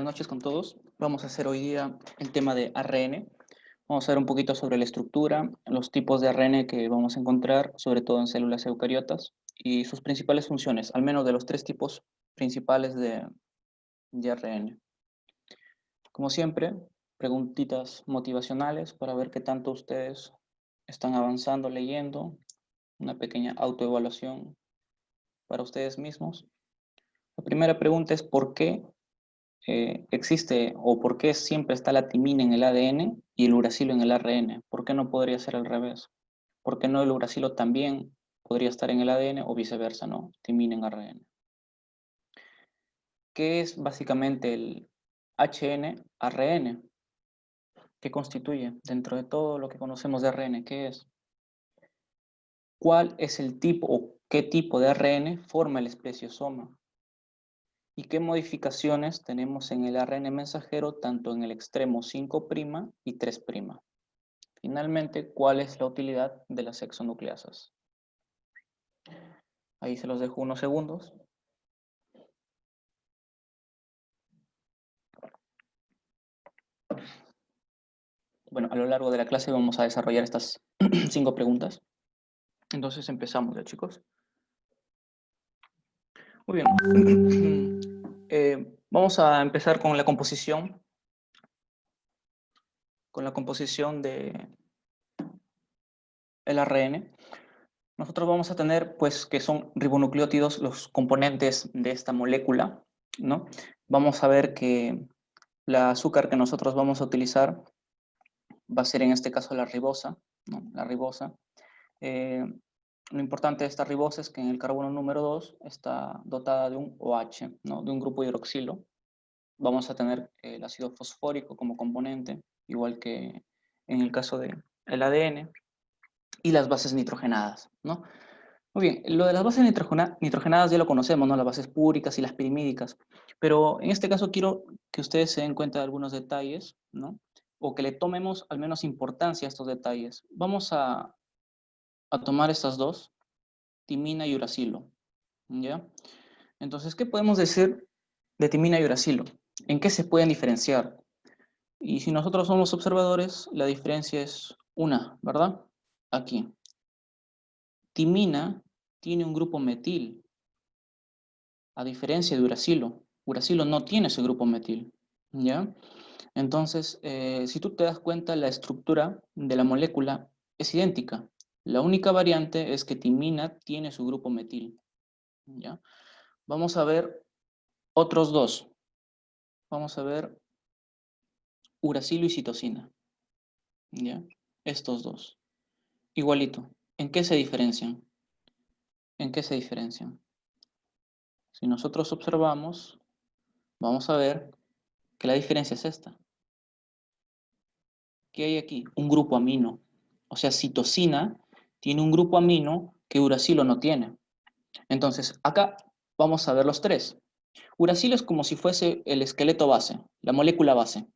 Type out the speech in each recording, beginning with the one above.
Buenas noches con todos. Vamos a hacer hoy día el tema de ARN. Vamos a ver un poquito sobre la estructura, los tipos de ARN que vamos a encontrar, sobre todo en células eucariotas, y sus principales funciones, al menos de los tres tipos principales de ARN. Como siempre, preguntitas motivacionales para ver qué tanto ustedes están avanzando leyendo, una pequeña autoevaluación para ustedes mismos. La primera pregunta es ¿por qué existe o por qué siempre está la timina en el ADN y el uracilo en el ARN? ¿Por qué no podría ser al revés? ¿Por qué no el uracilo también podría estar en el ADN o viceversa, no? Timina en ARN. ¿Qué es básicamente el HN-ARN? ¿Qué constituye dentro de todo lo que conocemos de ARN? ¿Qué es? ¿Cuál es el tipo o qué tipo de ARN forma el especiosoma? ¿Y qué modificaciones tenemos en el ARN mensajero tanto en el extremo 5' y 3'? Finalmente, ¿cuál es la utilidad de las exonucleasas? Ahí se los dejo unos segundos. Bueno, a lo largo de la clase vamos a desarrollar estas 5 preguntas. Entonces empezamos ya, chicos. Muy bien. Vamos a empezar con la composición. Con la composición del ARN. Nosotros vamos a tener, pues, que son ribonucleótidos los componentes de esta molécula, ¿no? Vamos a ver que la azúcar que nosotros vamos a utilizar va a ser en este caso la ribosa, ¿no? La ribosa. Lo importante de esta ribosa es que en el carbono número 2 está dotada de un OH, ¿no? De un grupo hidroxilo. Vamos a tener el ácido fosfórico como componente, igual que en el caso del ADN, y las bases nitrogenadas, ¿no? Muy bien, lo de las bases nitrogenadas ya lo conocemos, ¿no? Las bases púricas y las pirimídicas, pero en este caso quiero que ustedes se den cuenta de algunos detalles, ¿no? O que le tomemos al menos importancia a estos detalles. Vamos a tomar estas dos, timina y uracilo, ¿ya? Entonces, ¿qué podemos decir de timina y uracilo? ¿En qué se pueden diferenciar? Y si nosotros somos observadores, la diferencia es una, ¿verdad? Aquí. Timina tiene un grupo metil, a diferencia de uracilo. Uracilo no tiene ese grupo metil, ¿ya? Entonces, si tú te das cuenta, la estructura de la molécula es idéntica. La única variante es que timina tiene su grupo metil, ¿ya? Vamos a ver otros dos. Vamos a ver uracilo y citosina, ¿ya? Estos dos. Igualito. ¿En qué se diferencian? ¿En qué se diferencian? Si nosotros observamos, vamos a ver que la diferencia es esta. ¿Qué hay aquí? Un grupo amino. O sea, citosina tiene un grupo amino que uracilo no tiene. Entonces, acá vamos a ver los tres. Uracilo es como si fuese el esqueleto base, la molécula base.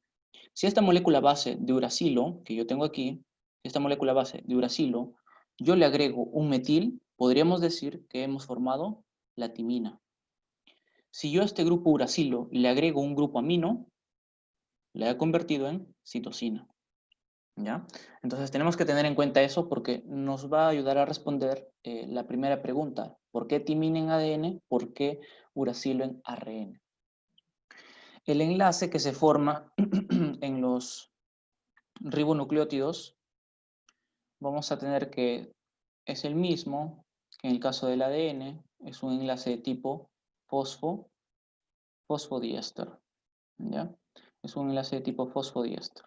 Si esta molécula base de uracilo, que yo tengo aquí, esta molécula base de uracilo, yo le agrego un metil, podríamos decir que hemos formado la timina. Si yo a este grupo uracilo le agrego un grupo amino, le he convertido en citosina, ¿ya? Entonces tenemos que tener en cuenta eso porque nos va a ayudar a responder la primera pregunta. ¿Por qué timina en ADN? ¿Por qué uracilo en ARN? El enlace que se forma en los ribonucleótidos, vamos a tener que es el mismo que en el caso del ADN, es un enlace de tipo fosfodiéster, ¿ya? Es un enlace de tipo fosfodiéster.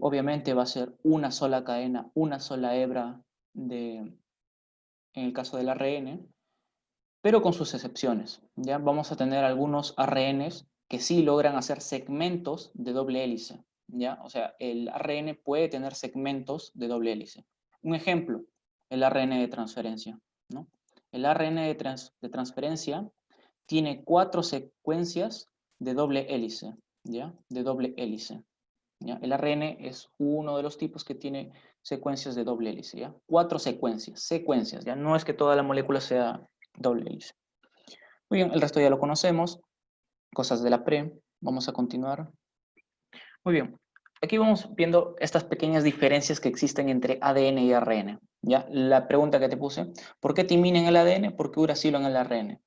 Obviamente va a ser una sola cadena, una sola hebra en el caso del ARN, pero con sus excepciones, ¿ya? Vamos a tener algunos ARNs que sí logran hacer segmentos de doble hélice, ¿ya? O sea, el ARN puede tener segmentos de doble hélice. Un ejemplo, el ARN de transferencia, ¿no? El ARN de transferencia tiene 4 secuencias de doble hélice, ¿ya? De doble hélice, ¿ya? El ARN es uno de los tipos que tiene secuencias de doble hélice, ¿ya? 4 secuencias, ¿ya? No es que toda la molécula sea doble hélice. Muy bien, el resto ya lo conocemos. cosas de la pre. Vamos a continuar. Muy bien. Aquí vamos viendo estas pequeñas diferencias que existen entre ADN y ARN. ¿Ya? La pregunta que te puse, ¿por qué timina en el ADN? ¿Por qué uracilo en el ARN?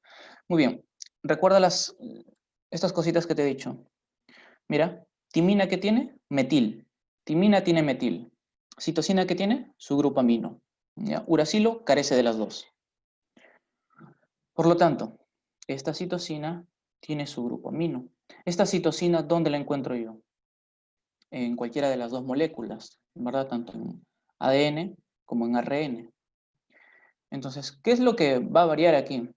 Muy bien. Recuerda estas cositas que te he dicho. Mira, timina, ¿qué tiene? Metil. Timina tiene metil. Citosina, ¿qué tiene? Su grupo amino. ¿Ya? Uracilo carece de las dos. Por lo tanto, esta citosina tiene su grupo amino. Esta citosina, ¿dónde la encuentro yo? En cualquiera de las dos moléculas, ¿verdad? Tanto en ADN como en ARN. Entonces, ¿qué es lo que va a variar aquí?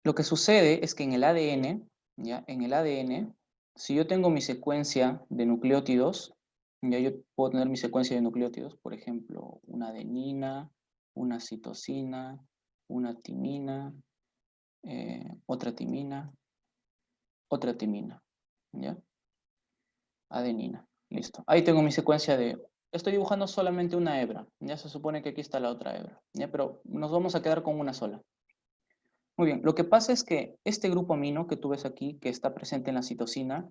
Lo que sucede es que en el ADN, ¿ya? En el ADN, si yo tengo mi secuencia de nucleótidos, ya yo puedo tener mi secuencia de nucleótidos, por ejemplo, una adenina, una citosina, una timina, otra timina, ¿ya? Adenina, listo. Ahí tengo mi secuencia de... Estoy dibujando solamente una hebra, ya se supone que aquí está la otra hebra, ¿ya? Pero nos vamos a quedar con una sola. Muy bien, lo que pasa es que este grupo amino que tú ves aquí, que está presente en la citosina,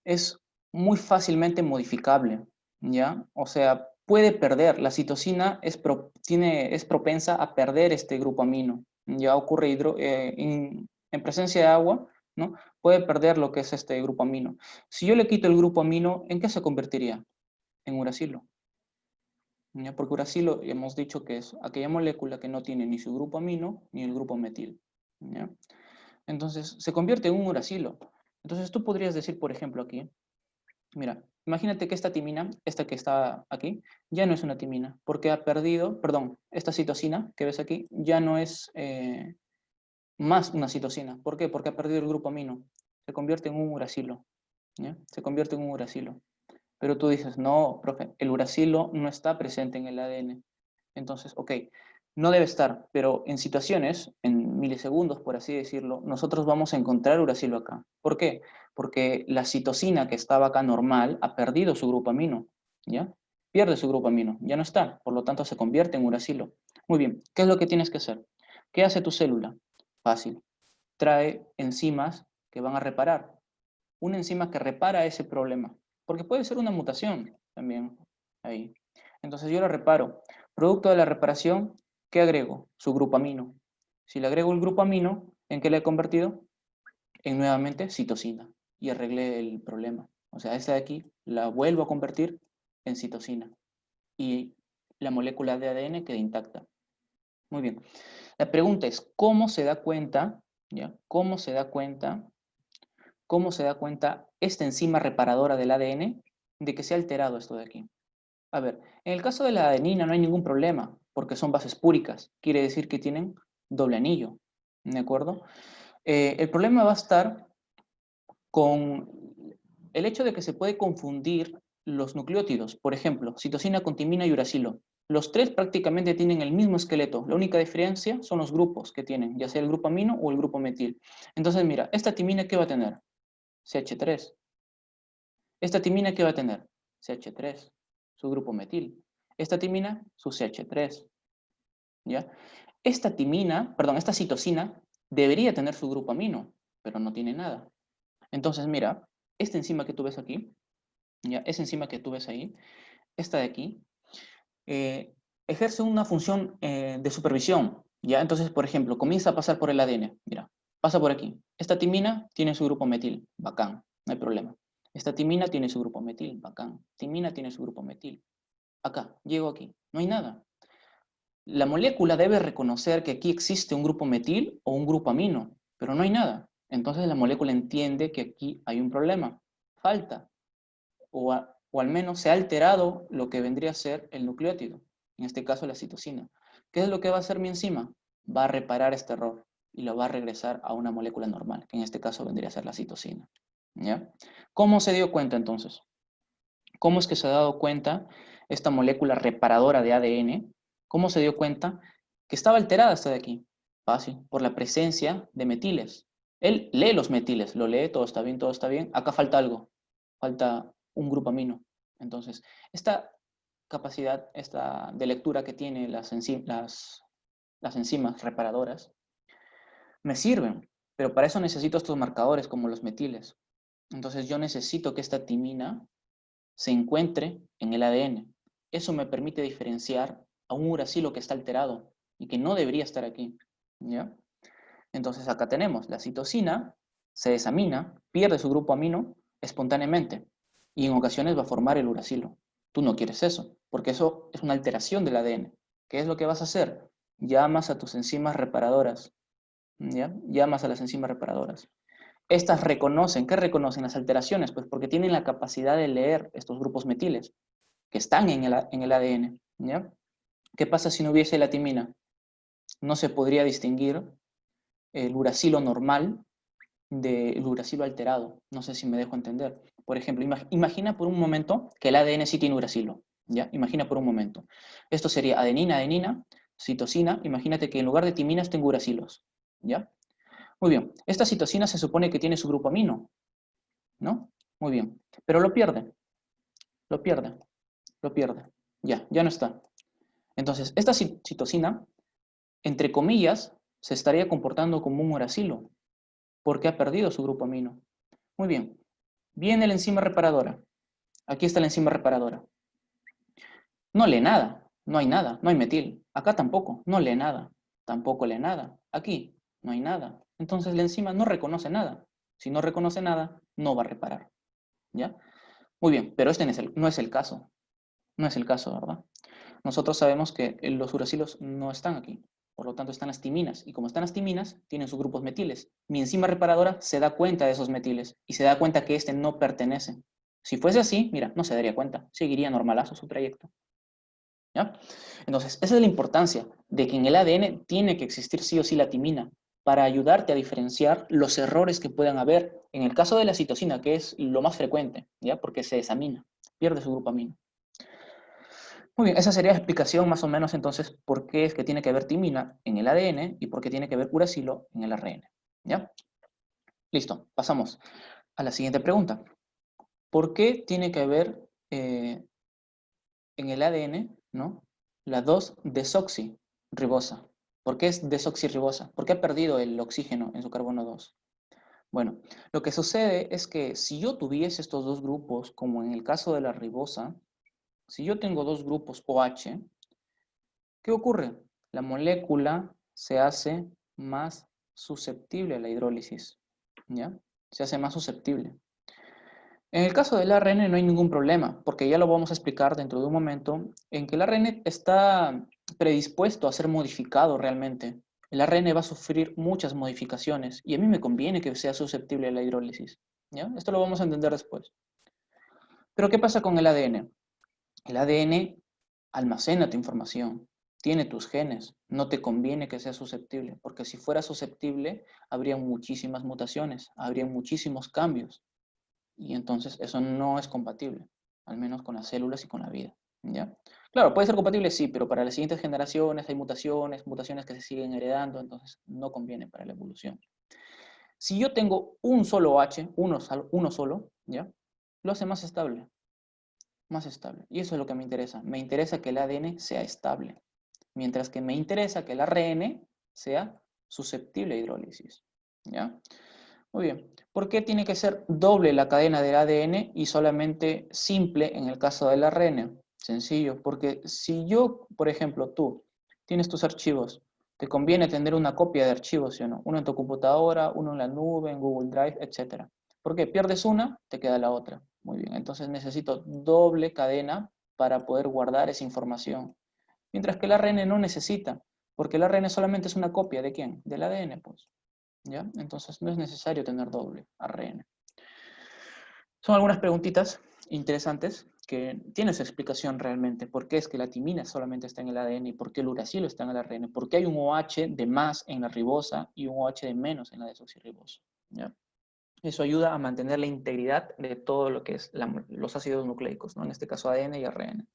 es muy fácilmente modificable, ¿ya? O sea, puede perder, la citosina es propensa a perder este grupo amino, ya ocurre en presencia de agua, ¿no? Puede perder lo que es este grupo amino. Si yo le quito el grupo amino, ¿en qué se convertiría? En uracilo. ¿Ya? Porque uracilo hemos dicho que es aquella molécula que no tiene ni su grupo amino ni el grupo metil, ¿ya? Entonces, se convierte en un uracilo. Entonces, tú podrías decir, por ejemplo, aquí, mira, imagínate que esta timina, esta que está aquí, ya no es una timina, porque ha perdido, perdón, esta citosina que ves aquí, ya no es más una citosina. ¿Por qué? Porque ha perdido el grupo amino. Se convierte en un uracilo, ¿ya? Se convierte en un uracilo. Pero tú dices, no, profe, el uracilo no está presente en el ADN. Entonces, ok, no debe estar, pero en situaciones, en milisegundos, por así decirlo, nosotros vamos a encontrar uracilo acá. ¿Por qué? Porque la citosina que estaba acá normal ha perdido su grupo amino, ¿ya? Pierde su grupo amino, ya no está, por lo tanto se convierte en uracilo. Muy bien, ¿qué es lo que tienes que hacer? ¿Qué hace tu célula? Fácil, trae enzimas que van a reparar. Una enzima que repara ese problema, porque puede ser una mutación también ahí. Entonces yo la reparo. Producto de la reparación, ¿qué agrego? Su grupo amino. Si le agrego el grupo amino, ¿en qué le he convertido? En nuevamente citosina y arreglé el problema. O sea, esta de aquí la vuelvo a convertir en citosina y la molécula de ADN queda intacta. Muy bien. La pregunta es, ¿cómo se da cuenta? ¿Ya? ¿Cómo se da cuenta esta enzima reparadora del ADN de que se ha alterado esto de aquí? A ver, en el caso de la adenina no hay ningún problema, porque son bases púricas, quiere decir que tienen doble anillo, ¿de acuerdo? El problema va a estar con el hecho de que se puede confundir los nucleótidos, por ejemplo, citosina con timina y uracilo. Los tres prácticamente tienen el mismo esqueleto, la única diferencia son los grupos que tienen, ya sea el grupo amino o el grupo metil. Entonces, mira, esta timina, ¿qué va a tener? CH3. Esta timina, ¿qué va a tener? CH3, su grupo metil. Esta timina, su CH3, ¿ya? Esta timina, perdón, esta citosina debería tener su grupo amino, pero no tiene nada. Entonces, mira, esta enzima que tú ves aquí, ¿ya? Esa enzima que tú ves ahí, esta de aquí, eh, ejerce una función de supervisión, ¿ya? Entonces, por ejemplo, comienza a pasar por el ADN, mira, pasa por aquí. Esta timina tiene su grupo metil, bacán, no hay problema. Esta timina tiene su grupo metil, bacán. Timina tiene su grupo metil. Acá, llego aquí, no hay nada. La molécula debe reconocer que aquí existe un grupo metil o un grupo amino, pero no hay nada. Entonces la molécula entiende que aquí hay un problema, falta, o al menos se ha alterado lo que vendría a ser el nucleótido, en este caso la citosina. ¿Qué es lo que va a hacer mi enzima? Va a reparar este error y lo va a regresar a una molécula normal, que en este caso vendría a ser la citosina. ¿Ya? ¿Cómo se dio cuenta entonces? ¿Cómo es que se ha dado cuenta esta molécula reparadora de ADN? ¿Cómo se dio cuenta que estaba alterada esta de aquí? Fácil, por la presencia de metiles. Él lee los metiles, lo lee, todo está bien, todo está bien. Acá falta algo, falta un grupo amino. Entonces, esta capacidad de lectura que tienen las enzimas reparadoras me sirven. Pero para eso necesito estos marcadores como los metiles. Entonces yo necesito que esta timina se encuentre en el ADN. Eso me permite diferenciar a un uracilo que está alterado y que no debería estar aquí, ¿ya? Entonces acá tenemos la citosina, se desamina, pierde su grupo amino espontáneamente y en ocasiones va a formar el uracilo. Tú no quieres eso, porque eso es una alteración del ADN. ¿Qué es lo que vas a hacer? Llamas a tus enzimas reparadoras, ¿ya? Llamas a las enzimas reparadoras. Estas reconocen, ¿qué reconocen las alteraciones? Pues porque tienen la capacidad de leer estos grupos metiles que están en el ADN, ¿ya? ¿Qué pasa si no hubiese la timina? No se podría distinguir el uracilo normal del uracilo alterado. No sé si me dejo entender. Por ejemplo, imagina por un momento que el ADN sí tiene uracilo, ¿ya? Imagina por un momento. Esto sería adenina, adenina, citosina. Imagínate que en lugar de timinas tengo uracilos, ¿ya? Muy bien. Esta citosina se supone que tiene su grupo amino, ¿no? Muy bien. Pero lo pierde, lo pierde, lo pierde. Ya no está. Entonces, esta citosina, entre comillas, se estaría comportando como un uracilo, porque ha perdido su grupo amino. Muy bien. Viene la enzima reparadora. Aquí está la enzima reparadora. No lee nada, no hay nada, no hay metil. Acá tampoco, no lee nada, tampoco lee nada. Aquí no hay nada. Entonces la enzima no reconoce nada. Si no reconoce nada, no va a reparar. ¿Ya? Muy bien, pero este no es el caso. No es el caso, ¿verdad? Nosotros sabemos que los uracilos no están aquí. Por lo tanto, están las timinas. Y como están las timinas, tienen sus grupos metiles. Mi enzima reparadora se da cuenta de esos metiles y se da cuenta que este no pertenece. Si fuese así, mira, no se daría cuenta. Seguiría normalazo su trayecto. ¿Ya? Entonces, esa es la importancia de que en el ADN tiene que existir sí o sí la timina para ayudarte a diferenciar los errores que puedan haber. En el caso de la citosina, que es lo más frecuente, ¿ya? Porque se desamina, pierde su grupo amino. Muy bien, esa sería la explicación más o menos entonces por qué es que tiene que haber timina en el ADN y por qué tiene que haber uracilo en el ARN. ¿Ya? Listo, pasamos a la siguiente pregunta. ¿Por qué tiene que haber en el ADN, ¿no? La 2-desoxirribosa? ¿Por qué es desoxirribosa? ¿Por qué ha perdido el oxígeno en su carbono 2? Bueno, lo que sucede es que si yo tuviese estos dos grupos, como en el caso de la ribosa, si yo tengo dos grupos OH, ¿qué ocurre? La molécula se hace más susceptible a la hidrólisis, ¿ya? Se hace más susceptible. En el caso del ARN no hay ningún problema, porque ya lo vamos a explicar dentro de un momento, en que el ARN está predispuesto a ser modificado realmente. El ARN va a sufrir muchas modificaciones y a mí me conviene que sea susceptible a la hidrólisis, ¿ya? Esto lo vamos a entender después. Pero ¿qué pasa con el ADN? El ADN almacena tu información, tiene tus genes, no te conviene que sea susceptible, porque si fuera susceptible, habría muchísimas mutaciones, habría muchísimos cambios, y entonces eso no es compatible, al menos con las células y con la vida, ¿ya? Claro, puede ser compatible, sí, pero para las siguientes generaciones hay mutaciones que se siguen heredando, entonces no conviene para la evolución. Si yo tengo un solo H, uno solo, ¿ya? Lo hace más estable, más estable. Y eso es lo que me interesa. Me interesa que el ADN sea estable, mientras que me interesa que el ARN sea susceptible a hidrólisis. ¿Ya? Muy bien. ¿Por qué tiene que ser doble la cadena del ADN y solamente simple en el caso del ARN? Sencillo, porque si yo, por ejemplo, tú tienes tus archivos, te conviene tener una copia de archivos, ¿sí o no? Uno en tu computadora, uno en la nube, en Google Drive, etc. ¿Por qué? Pierdes una, te queda la otra. Muy bien, entonces necesito doble cadena para poder guardar esa información. Mientras que el ARN no necesita, porque el ARN solamente es una copia ¿de quién? Del ADN, pues. ¿Ya? Entonces no es necesario tener doble ARN. Son algunas preguntitas interesantes que tienen su explicación realmente. ¿Por qué es que la timina solamente está en el ADN y por qué el uracilo está en el ARN? ¿Por qué hay un OH de más en la ribosa y un OH de menos en la desoxirribosa? ¿Ya? Eso ayuda a mantener la integridad de todo lo que es los ácidos nucleicos, ¿no? En este caso ADN y ARN.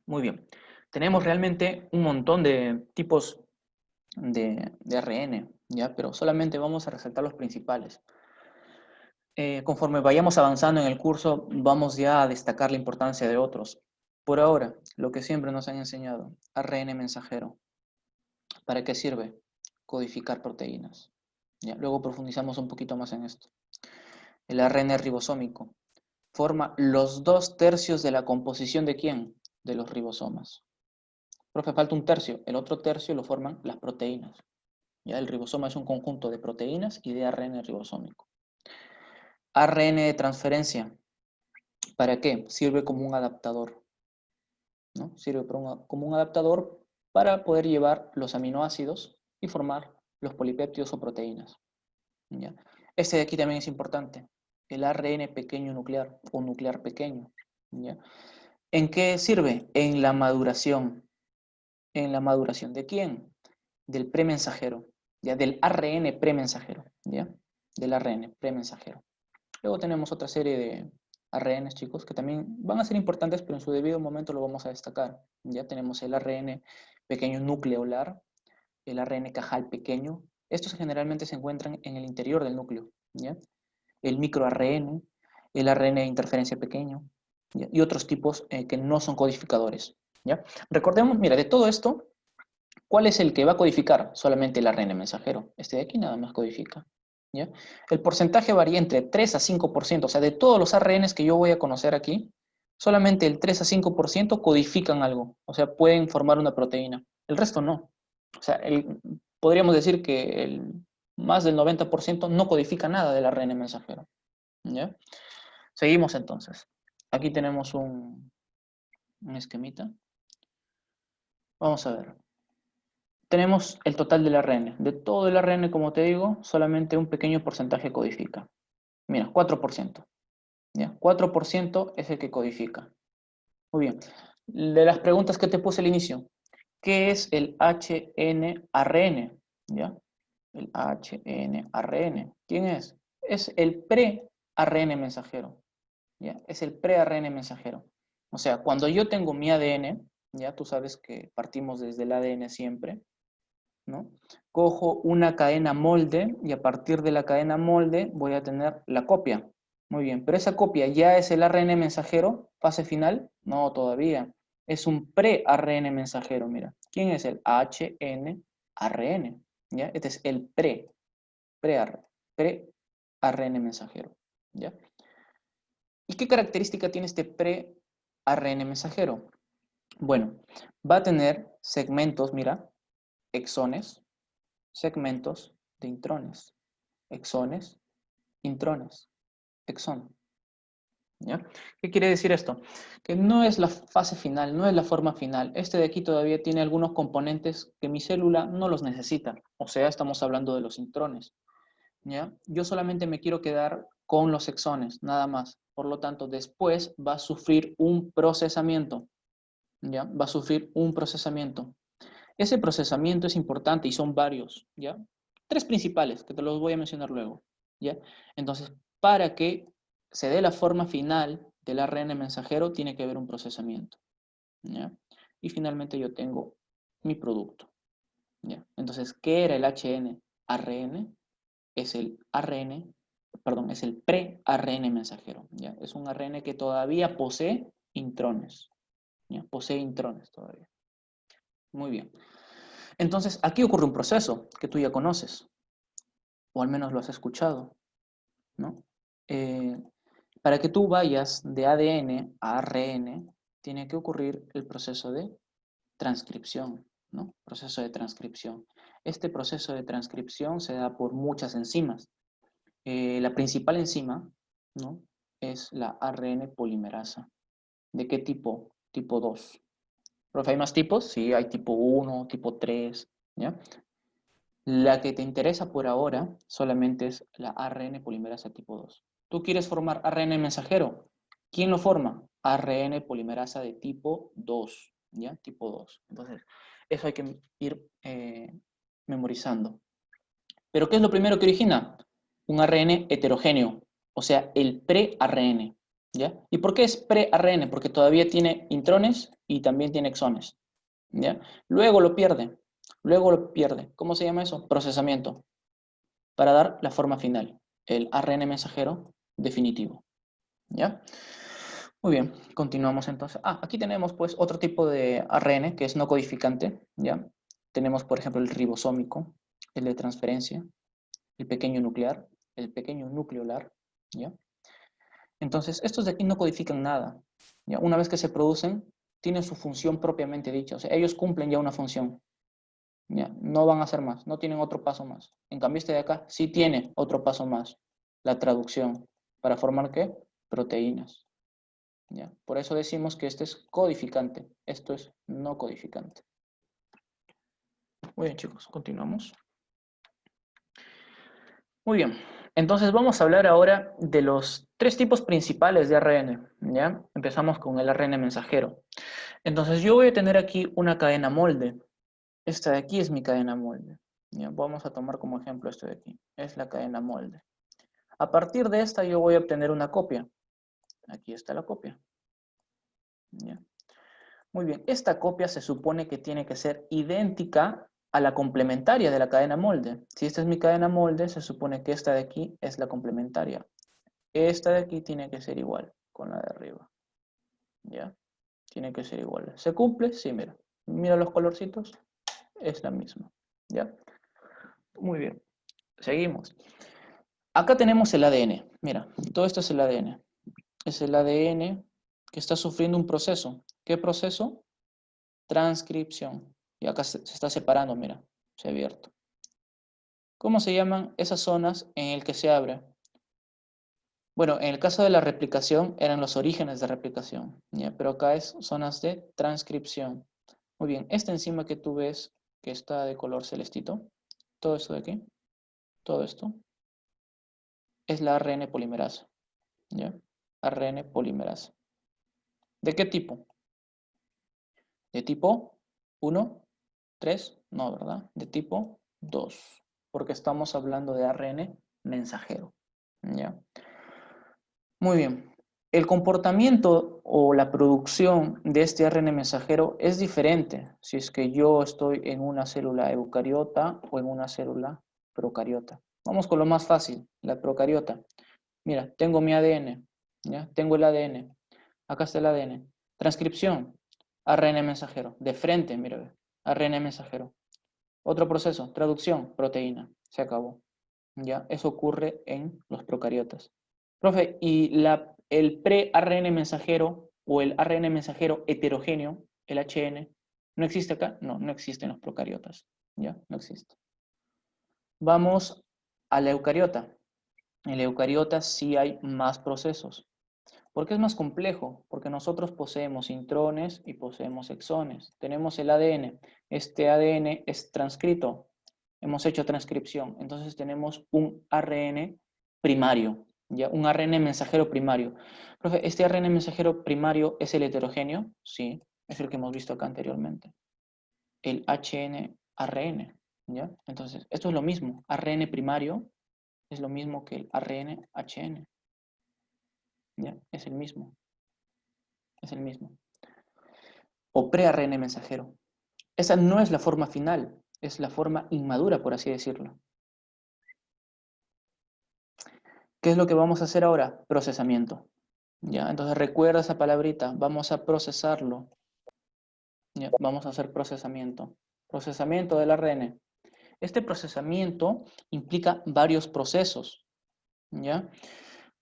Muy bien. Tenemos realmente un montón de tipos de ARN, ¿ya? Pero solamente vamos a resaltar los principales. Conforme vayamos avanzando en el curso, vamos ya a destacar la importancia de otros. Por ahora, lo que siempre nos han enseñado, ARN mensajero. ¿Para qué sirve? Codificar proteínas. ¿Ya? Luego profundizamos un poquito más en esto. El ARN ribosómico forma los 2/3 de la composición ¿de quién? De los ribosomas. Profe, falta un tercio. El otro tercio lo forman las proteínas. ¿Ya? El ribosoma es un conjunto de proteínas y de ARN ribosómico. ARN de transferencia. ¿Para qué? Sirve como un adaptador, ¿no? Sirve como un adaptador para poder llevar los aminoácidos y formar los polipéptidos o proteínas. ¿Ya? Este de aquí también es importante, el ARN pequeño nuclear o nuclear pequeño. ¿Ya? ¿En qué sirve? En la maduración. ¿En la maduración de quién? Del premensajero, ¿ya? Del ARN premensajero, ¿ya? Del ARN premensajero. Luego tenemos otra serie de ARNs, chicos, que también van a ser importantes, pero en su debido momento lo vamos a destacar. Ya tenemos el ARN pequeño nucleolar, el ARN cajal pequeño. Estos generalmente se encuentran en el interior del núcleo, ¿ya? El microARN, el ARN de interferencia pequeño, ¿ya? Y otros tipos que no son codificadores, ¿ya? Recordemos, mira, de todo esto, ¿cuál es el que va a codificar? Solamente el ARN mensajero. Este de aquí nada más codifica, ¿ya? El porcentaje varía entre 3 a 5%, o sea, de todos los ARNs que yo voy a conocer aquí, solamente el 3 a 5% codifican algo, o sea, pueden formar una proteína. El resto no. O sea, podríamos decir que más del 90% no codifica nada del ARN mensajero, ¿ya? Seguimos entonces. Aquí tenemos un esquemita. Vamos a ver. Tenemos el total del ARN. De todo el ARN, como te digo, solamente un pequeño porcentaje codifica. Mira, 4%. ¿Ya? 4% es el que codifica. Muy bien. De las preguntas que te puse al inicio, ¿qué es el HNARN? ¿Ya? El HNARN. ¿Quién es? Es el pre-ARN mensajero. ¿Ya? Es el pre-ARN mensajero. O sea, cuando yo tengo mi ADN, ya tú sabes que partimos desde el ADN siempre, ¿no? Cojo una cadena molde y a partir de la cadena molde voy a tener la copia. Muy bien, pero esa copia ya es el ARN mensajero, fase final, no todavía. Es un pre-ARN mensajero, mira. ¿Quién es el HNARN? ¿Ya? Este es el pre-ARN mensajero, ¿ya? ¿Y qué característica tiene este pre-ARN mensajero? Bueno, va a tener segmentos, mira, exones, segmentos de intrones, exones, intrones, exón. ¿Ya? ¿Qué quiere decir esto? Que no es la fase final, no es la forma final. Este de aquí todavía tiene algunos componentes que mi célula no los necesita. O sea, estamos hablando de los intrones. ¿Ya? Yo solamente me quiero quedar con los exones, nada más. Por lo tanto, después va a sufrir un procesamiento. ¿Ya? Va a sufrir un procesamiento. Ese procesamiento es importante y son varios, ¿ya? 3 principales, que te los voy a mencionar luego, ¿ya? Entonces, para que se dé la forma final del ARN mensajero, tiene que haber un procesamiento, ¿ya? Y finalmente yo tengo mi producto, ¿ya? Entonces, ¿qué era el HN-ARN? Es el ARN, perdón, es el pre-ARN mensajero, ¿ya? Es un ARN que todavía posee intrones, ¿ya? Posee intrones todavía. Muy bien. Entonces, aquí ocurre un proceso que tú ya conoces, o al menos lo has escuchado, ¿no? Eh, para que tú vayas de ADN a ARN, tiene que ocurrir el proceso de transcripción, ¿no? Proceso de transcripción. Este proceso de transcripción se da por muchas enzimas. La principal enzima, ¿no? Es la ARN polimerasa. ¿De qué tipo? Tipo 2. ¿Profe, hay más tipos? Sí, hay tipo 1, tipo 3, ¿ya? La que te interesa por ahora solamente es la ARN polimerasa tipo 2. ¿Tú quieres formar ARN mensajero? ¿Quién lo forma? ARN polimerasa de tipo 2, ¿ya? Tipo 2. Entonces, eso hay que ir memorizando. ¿Pero qué es lo primero que origina? Un ARN heterogéneo, o sea, el pre-ARN, ¿ya? ¿Y por qué es pre-ARN? Porque todavía tiene intrones y también tiene exones, ¿ya? Luego lo pierde. Luego lo pierde. ¿Cómo se llama eso? Procesamiento. Para dar la forma final, el ARN mensajero definitivo. ¿Ya? Muy bien, continuamos entonces. Aquí tenemos pues otro tipo de ARN que es no codificante, ¿ya? Tenemos, por ejemplo, el ribosómico, el de transferencia, el pequeño nuclear, el pequeño nucleolar, ¿ya? Entonces, estos de aquí no codifican nada, ¿ya? Una vez que se producen, tienen su función propiamente dicha, o sea, ellos cumplen ya una función, ¿ya? No van a hacer más, no tienen otro paso más. En cambio, este de acá sí tiene otro paso más, la traducción, para formar, ¿qué? Proteínas, ¿ya? Por eso decimos que este es codificante, esto es no codificante. Muy bien, chicos, continuamos. Muy bien, entonces vamos a hablar ahora de los tres tipos principales de ARN, ¿ya? Empezamos con el ARN mensajero. Entonces yo voy a tener aquí una cadena molde. Esta de aquí es mi cadena molde, ¿ya? Vamos a tomar como ejemplo esto de aquí, es la cadena molde. A partir de esta yo voy a obtener una copia. Aquí está la copia, ¿ya? Muy bien, esta copia se supone que tiene que ser idéntica a la complementaria de la cadena molde. Si esta es mi cadena molde, se supone que esta de aquí es la complementaria. Esta de aquí tiene que ser igual con la de arriba, ¿ya? Tiene que ser igual. ¿Se cumple? Sí, mira. Mira los colorcitos, es la misma, ¿ya? Muy bien, seguimos. Acá tenemos el ADN, mira, todo esto es el ADN. Es el ADN que está sufriendo un proceso. ¿Qué proceso? Transcripción. Y acá se está separando, mira, se ha abierto. ¿Cómo se llaman esas zonas en el que se abre? Bueno, en el caso de la replicación eran los orígenes de replicación, ¿ya? Pero acá es zonas de transcripción. Muy bien, esta enzima que tú ves que está de color celestito, todo esto de aquí, todo esto, es la ARN polimerasa, ¿ya? ARN polimerasa. ¿De qué tipo? ¿De tipo 1, 3? No, ¿verdad? De tipo 2, porque estamos hablando de ARN mensajero, ¿ya? Muy bien. El comportamiento o la producción de este ARN mensajero es diferente si es que yo estoy en una célula eucariota o en una célula procariota. Vamos con lo más fácil, la procariota. Mira, tengo mi ADN, ¿ya? Tengo el ADN. Acá está el ADN. Transcripción, ARN mensajero. De frente, mira, ARN mensajero. Otro proceso, traducción, proteína. Se acabó. ¿Ya? Eso ocurre en los procariotas. Profe, ¿y el pre-ARN mensajero o el ARN mensajero heterogéneo, el HN, no existe acá? No, no existe en los procariotas. ¿Ya? No existe. Vamos a la eucariota. En la eucariota sí hay más procesos. ¿Por qué es más complejo? Porque nosotros poseemos intrones y poseemos exones. Tenemos el ADN. Este ADN es transcrito. Hemos hecho transcripción. Entonces tenemos un ARN primario, ¿ya? Un ARN mensajero primario. Profe, ¿este ARN mensajero primario es el heterogéneo? Sí, es el que hemos visto acá anteriormente. El HN-ARN, ¿ya? Entonces, esto es lo mismo. ARN primario es lo mismo que el ARN-HN, ¿ya? Es el mismo. Es el mismo. O pre-ARN mensajero. Esa no es la forma final, es la forma inmadura, por así decirlo. ¿Qué es lo que vamos a hacer ahora? Procesamiento. ¿Ya? Entonces recuerda esa palabrita, vamos a procesarlo. ¿Ya? Vamos a hacer procesamiento. Procesamiento del ARN. Este procesamiento implica varios procesos. ¿Ya?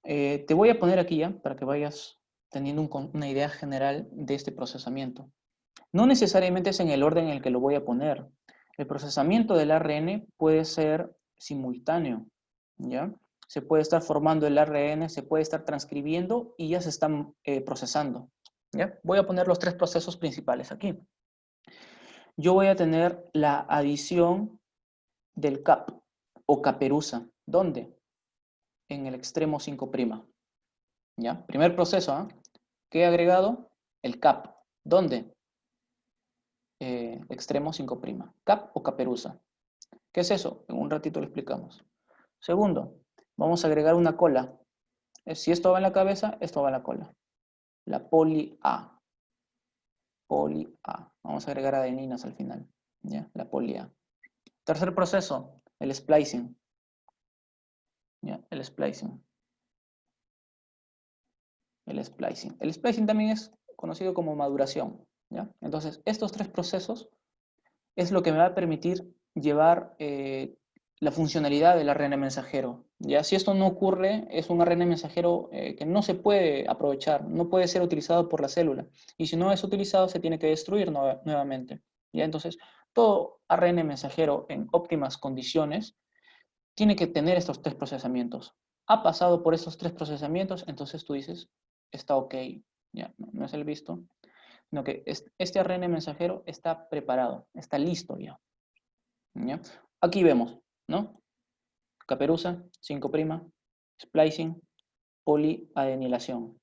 Te voy a poner aquí ya, para que vayas teniendo una idea general de este procesamiento. No necesariamente es en el orden en el que lo voy a poner. El procesamiento del ARN puede ser simultáneo, ¿ya? Se puede estar formando el ARN, se puede estar transcribiendo y ya se están procesando, ¿ya? Voy a poner los tres procesos principales aquí. Yo voy a tener la adición del CAP o caperuza. ¿Dónde? En el extremo 5', ¿ya? Primer proceso, ¿eh? ¿Qué he agregado? El CAP. ¿Dónde? Extremo 5'. CAP o caperuza. ¿Qué es eso? En un ratito lo explicamos. Segundo, vamos a agregar una cola. Si esto va en la cabeza, esto va en la cola. La poli A. Poli A. Vamos a agregar adeninas al final. ¿Ya? La poli A. Tercer proceso, el splicing. ¿Ya? El splicing. El splicing. El splicing también es conocido como maduración. ¿Ya? Entonces, estos tres procesos es lo que me va a permitir llevar la funcionalidad del ARN mensajero. ¿Ya? Si esto no ocurre, es un ARN mensajero que no se puede aprovechar, no puede ser utilizado por la célula. Y si no es utilizado, se tiene que destruir nuevamente. ¿Ya? Entonces, todo ARN mensajero en óptimas condiciones tiene que tener estos 3 procesamientos. Ha pasado por estos 3 procesamientos, entonces tú dices, está ok. ¿Ya? No es el visto, sino que este ARN mensajero está preparado, está listo ya. ¿Ya? Aquí vemos, ¿no? Caperuza, 5', splicing, poliadenilación.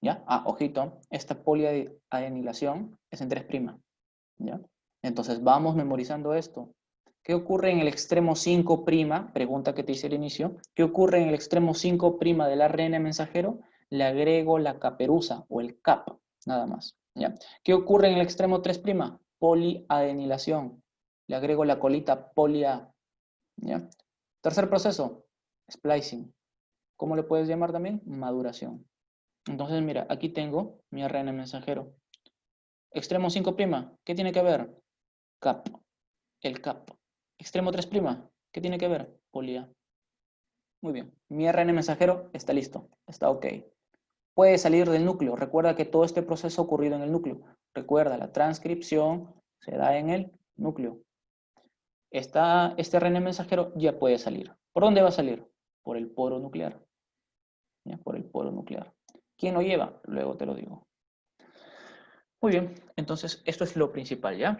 ¿Ya? Ah, ojito, esta poliadenilación es en 3'. ¿Ya? Entonces vamos memorizando esto. ¿Qué ocurre en el extremo 5'? Pregunta que te hice al inicio. ¿Qué ocurre en el extremo 5' del ARN mensajero? Le agrego la caperuza o el cap, nada más. ¿Ya? ¿Qué ocurre en el extremo 3'? Poliadenilación. Le agrego la colita polia. ¿Ya? Tercer proceso, splicing. ¿Cómo le puedes llamar también? Maduración. Entonces, mira, aquí tengo mi ARN mensajero. Extremo 5', ¿qué tiene que ver? Cap, el cap. Extremo 3', ¿qué tiene que ver? Polia. Muy bien, mi ARN mensajero está listo, está ok. Puede salir del núcleo. Recuerda que todo este proceso ha ocurrido en el núcleo. Recuerda, la transcripción se da en el núcleo. Este ARN mensajero ya puede salir. ¿Por dónde va a salir? Por el poro nuclear. ¿Ya? Por el poro nuclear. ¿Quién lo lleva? Luego te lo digo. Muy bien, entonces esto es lo principal, ¿ya?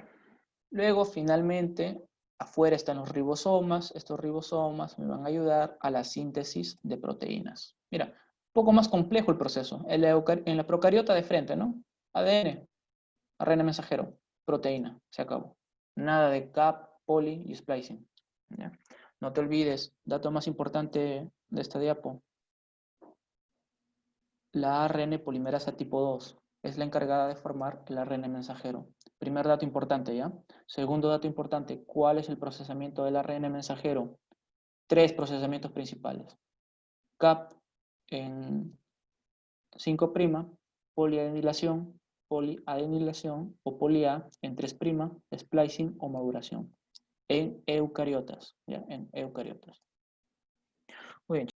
Luego, finalmente, afuera están los ribosomas. Estos ribosomas me van a ayudar a la síntesis de proteínas. Mira, un poco más complejo el proceso. En la procariota de frente, ¿no? ADN, ARN mensajero, proteína, se acabó. Nada de cap, poli y splicing. ¿Ya? No te olvides, dato más importante de esta diapo. La ARN polimerasa tipo 2 es la encargada de formar el ARN mensajero. Primer dato importante, ¿ya? Segundo dato importante, ¿cuál es el procesamiento del ARN mensajero? 3 procesamientos principales. CAP en 5', poliadenilación o polia en 3', splicing o maduración. En eucariotas, ¿ya? En eucariotas. Muy bien.